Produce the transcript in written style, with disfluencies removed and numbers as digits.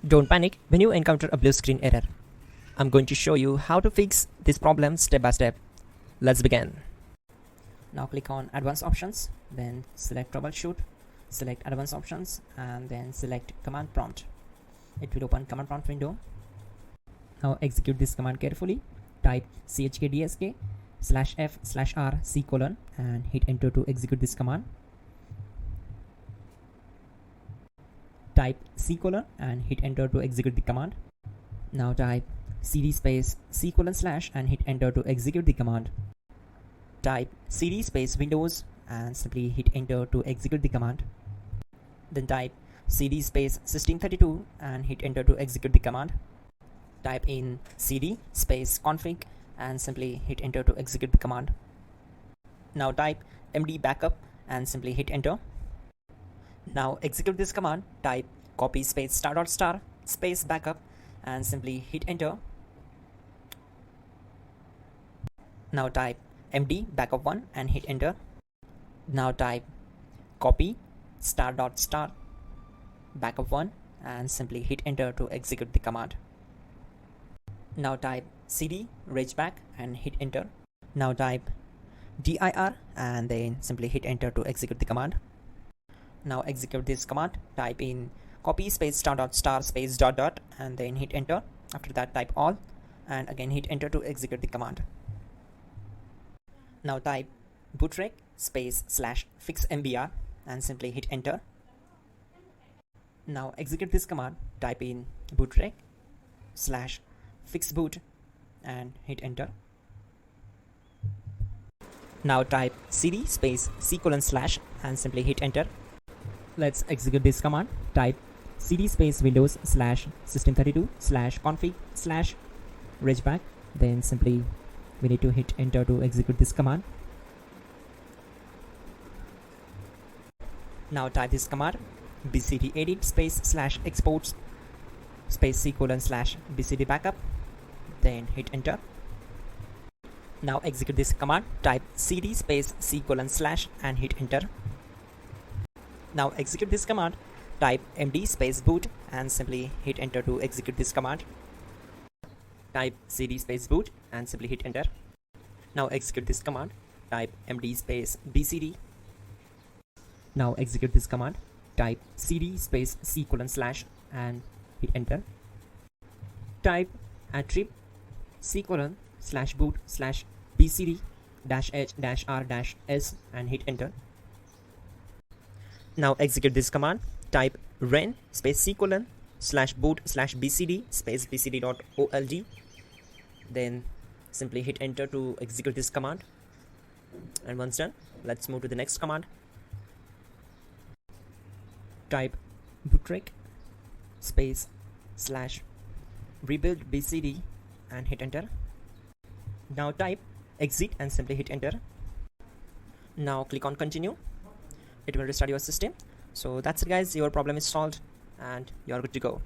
Don't panic when you encounter a blue screen error. I'm going to show you how to fix this problem step by step. Let's begin. Now click on Advanced Options, then select Troubleshoot, select Advanced Options, and then select Command Prompt. It will open Command Prompt window. Now execute this command carefully. Type chkdsk/f/r:/c: and hit enter to execute this command. Type C: and hit enter to execute the command. Now type cd space C: / and hit enter to execute the command. Type cd space Windows and simply hit enter to execute the command. Then type cd space System32 and hit enter to execute the command. Type in cd space config and simply hit enter to execute the command. Now type md backup and simply hit enter. Now execute this command. Type copy space *** space backup and simply hit enter. Now type md backup1 and hit enter. Now type copy ** backup1 and simply hit enter to execute the command. Now type cd regback and hit enter. Now type dir and then simply hit enter to execute the command. Now execute this command. Type in copy space ** space ... and then hit enter. After that type all and again hit enter to execute the command. Now type bootrec space /fixmbr and simply hit enter. Now execute this command. Type in bootrec /fixboot and hit enter. Now type cd space C: / and simply hit enter. Let's execute this command. Type cd space Windows /System32 /config /regback. Then simply we need to hit enter to execute this command. Now type this command bcd edit space /exports space C: / bcd backup. Then hit enter. Now execute this command. Type cd space C: / and hit enter. Now execute this command. Type md space boot and simply hit enter to execute this command. Type cd space boot and simply hit enter. Now execute this command. Type md space bcd. Now execute this command. Type cd space C: / and hit enter. Type attrib C: /boot /bcd -h-r-s and hit enter. Now execute this command. Type ren space C: /boot /bcd space bcd.old. Then simply hit enter to execute this command. And once done, let's move to the next command. Type bootrec space /rebuild bcd and hit enter. Now type exit and simply hit enter. Now click on continue. It will restart your system. So that's it guys, your problem is solved and you're good to go.